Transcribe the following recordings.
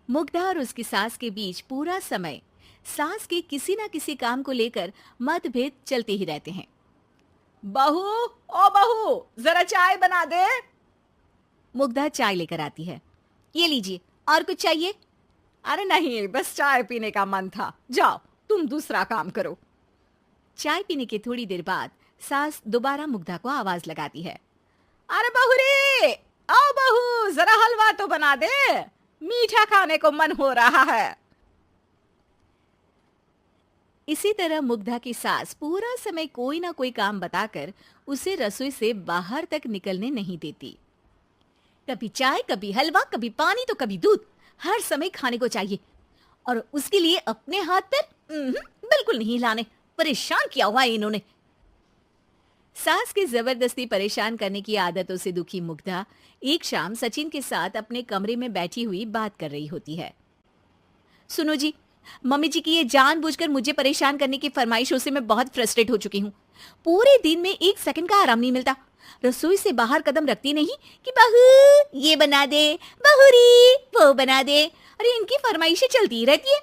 मुग्धा और उसकी सास के बीच पूरा समय सास के किसी न किसी काम को लेकर मतभेद चलते ही रहते हैं। बहू, ओ बहू, जरा चाय बना दे। मुग्धा चाय लेकर आती है। ये लीजिए, और कुछ चाहिए? अरे नहीं, बस चाय पीने का मन था। जाओ, तुम दूसरा काम करो। चाय पीने के थोड़ी देर बाद सास दोबारा मुग्धा को आवाज लगाती है। अरे बहुरी, आओ बहू, जरा हलवा तो बना दे, मीठा खाने को मन हो रहा है। इसी तरह मुग्धा की सास पूरा समय कोई ना कोई काम बताकर उसे रसोई से बाहर तक निकलने नहीं देती। कभी चाय, कभी हलवा, कभी पानी तो कभी दूध, हर समय खाने को चाहिए। और उसके लिए अपने हाथ पैर बिल्कुल नहीं हिलाने। परेशान किया हुआ है इन्होंने। सास की जबरदस्ती परेशान करने की आदतों से दुखी मुग्धा एक शाम सचिन के साथ अपने कमरे में बैठी हुई बात कर रही होती है। सुनो जी, मम्मी जी की ये जानबूझकर मुझे परेशान करने की फरमाइशों से मैं बहुत फ्रस्ट्रेट हो चुकी हूँ। पूरे दिन में एक सेकंड का आराम नहीं मिलता। रसोई से बाहर कदम रखती नहीं कि बहू ये बना दे, बहुरी वो बना दे। अरे इनकी फरमाइशें चलती ही रहती है।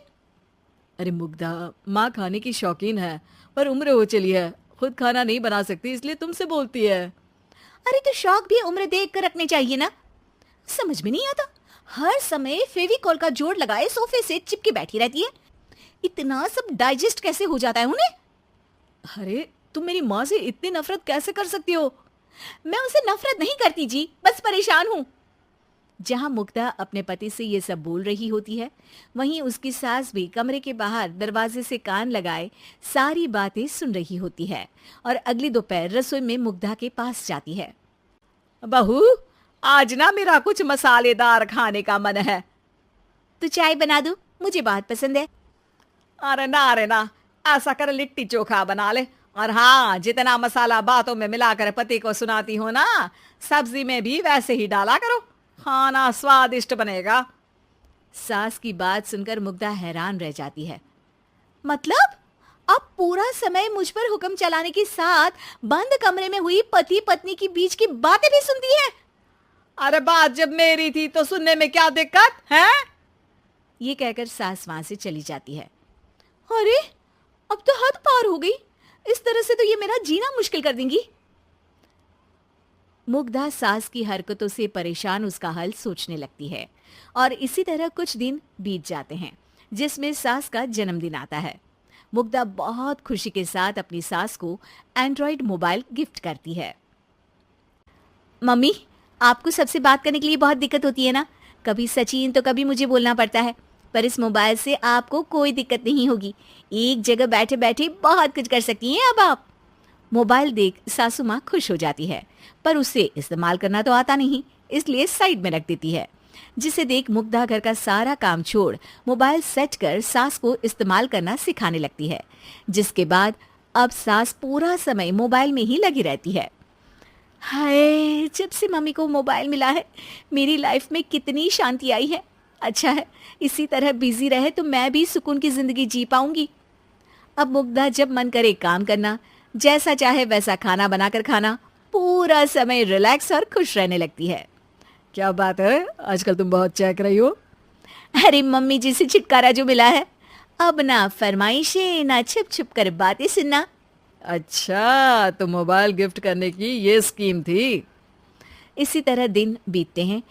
अरे मुग्धा, माँ खाने की शौकीन है, पर उम्र हो चली है, खुद खाना नहीं बना सकती, इसलिए तुमसे बोलती है। अरे तो शौक भी उम्र देख कर रखने चाहिए ना। समझ में नहीं आता, हर समय फेविकॉल का जोड़ लगाए सोफे से चिपके बैठी रहती है। इतना सब डाइजेस्ट कैसे हो जाता है उन्हें? अरे तुम मेरी माँ से इतनी नफरत कैसे कर सकती हो? मैं उनसे नफरत नहीं करती जी, बस परेशान हूँ। जहां मुग्धा अपने पति से ये सब बोल रही होती है, वहीं उसकी सास भी कमरे के बाहर दरवाजे से कान लगाए सारी बातें सुन रही होती है और अगली दोपहर रसोई में मुग्धा के पास जाती है। बहू, आज ना मेरा कुछ मसालेदार खाने का मन है। तो चाय बना दो, मुझे बहुत पसंद है। अरे ना, ऐसा कर लिट्टी चोखा बना ले। और हाँ, जितना मसाला बातों में मिलाकर पति को सुनाती हो ना, सब्जी में भी वैसे ही डाला करो, खाना स्वादिष्ट बनेगा। सास की बात सुनकर मुग्धा हैरान रह जाती है। मतलब अब पूरा समय मुझ पर हुक्म चलाने के साथ बंद कमरे में हुई पति पत्नी की बीच की बातें भी सुनती है? अरे बात जब मेरी थी तो सुनने में क्या दिक्कत है? ये कहकर सास वहां से चली जाती है। अरे अब तो हद पार हो गई, इस तरह से तो ये मेरा जीना मुश्किल कर देंगी। मुग्धा सास की हरकतों से परेशान उसका हल सोचने लगती है और इसी तरह कुछ दिन बीत जाते हैं, जिसमें सास का जन्मदिन आता है। मुग्धा बहुत खुशी के साथ अपनी सास को एंड्रॉइड मोबाइल गिफ्ट करती है। मम्मी, आपको सबसे बात करने के लिए बहुत दिक्कत होती है ना? कभी सचिन तो कभी मुझे बोलना पड़ता है, पर इस मोबाइल से आपको कोई दिक्कत नहीं होगी। एक जगह बैठे बैठे बहुत कुछ कर सकती हैं अब आप। मोबाइल देख सासू माँ खुश हो जाती है, पर उसे इस्तेमाल करना तो आता नहीं, इसलिए साइड में रख देती है। जिसे देख मुग्धा घर का सारा काम छोड़ मोबाइल सेट कर सास को इस्तेमाल करना सिखाने लगती है, जिसके बाद अब सास पूरा समय मोबाइल में ही लगी रहती है। हाय, जब से मम्मी को मोबाइल मिला है मेरी लाइफ में कितनी शांति आई है। अच्छा है, इसी तरह बिजी रहे तो मैं भी सुकून की जिंदगी जी पाऊंगी। अब मुग्धा जब मन करे काम करना, जैसा चाहे वैसा खाना बनाकर खाना, पूरा समय रिलैक्स और खुश रहने लगती है। क्या बात है, आजकल तुम बहुत चहक रही हो। अरे मम्मी जी से छुटकारा जो मिला है, अब ना फरमाइशें ना छुप छुप कर बातें सुनना। अच्छा, तो मोबाइल गिफ्ट करने की ये स्कीम थी। इसी तरह दिन बीतते हैं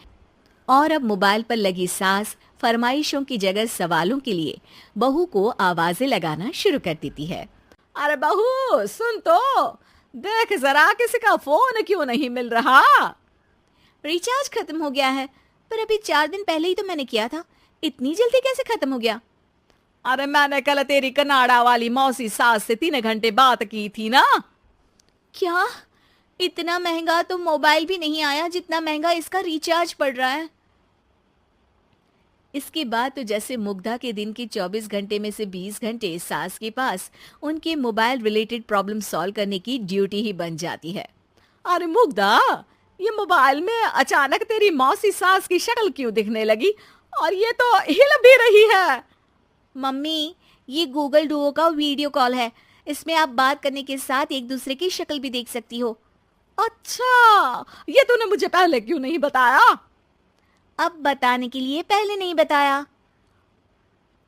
और अब मोबाइल पर लगी सास फरमाइशों की जगह सवालों के लिए बहू को आवाजें लगाना शुरू कर देती है। अरे बहू सुन तो, देख जरा किसी का फोन क्यों नहीं मिल रहा? रिचार्ज खत्म हो गया है, पर अभी 4 दिन पहले ही तो मैंने किया था, इतनी जल्दी कैसे खत्म हो गया? अरे मैंने कल तेरी कनाडा वाली मौसी सास से 3 घंटे बात की थी ना। क्या? इतना महंगा तो मोबाइल भी नहीं आया जितना महंगा इसका रिचार्ज पड़ रहा है। इसके बाद तो जैसे मुग्धा के दिन के 24 घंटे में से 20 घंटे सास के पास उनके मोबाइल रिलेटेड प्रॉब्लम सॉल्व करने की ड्यूटी ही बन जाती है। अरे मुग्धा, ये मोबाइल में अचानक तेरी मौसी सास की शक्ल क्यों दिखने लगी? और ये तो हिल भी रही है। मम्मी, ये गूगल डुओ का वीडियो कॉल है, इसमें आप बात करने के साथ एक दूसरे की शक्ल भी देख सकती हो। अच्छा, ये तूने मुझे पहले क्यों नहीं बताया? अब बताने के लिए पहले नहीं बताया।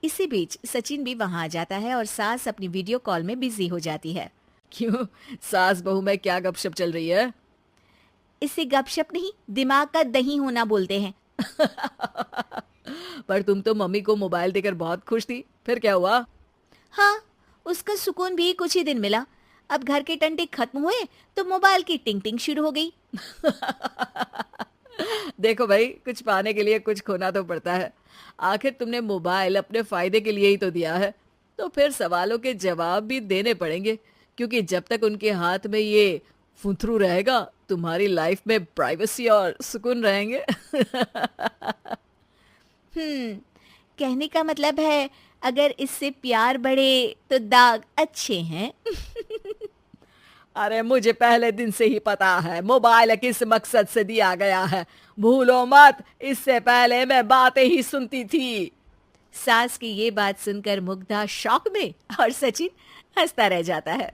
इसी बीच सचिन भी वहां आ जाता है और सास अपनी वीडियो कॉल में बिजी हो जाती है। क्यों, सास बहू में क्या गपशप चल रही है? इसे गपशप नहीं, दिमाग का दही होना बोलते हैं। पर तुम तो मम्मी को मोबाइल देकर बहुत खुश थी, फिर क्या हुआ? हाँ, उसका सुकून भी कुछ ही दिन मिला। अब घर के टंटे खत्म हुए तो मोबाइल की टिंग टिंग शुरू हो गई। देखो भाई, कुछ पाने के लिए कुछ खोना तो पड़ता है। आखिर तुमने मोबाइल अपने फायदे के लिए ही तो दिया है, तो फिर सवालों के जवाब भी देने पड़ेंगे, क्योंकि जब तक उनके हाथ में ये फुंथरू रहेगा, तुम्हारी लाइफ में प्राइवेसी और सुकून रहेंगे। कहने का मतलब है अगर इससे प्यार बढ़े तो दाग अच्छे हैं। अरे मुझे पहले दिन से ही पता है मोबाइल किस मकसद से दिया गया है। भूलो मत, इससे पहले मैं बातें ही सुनती थी। सास की ये बात सुनकर मुग्धा शॉक में और सचिन हंसता रह जाता है।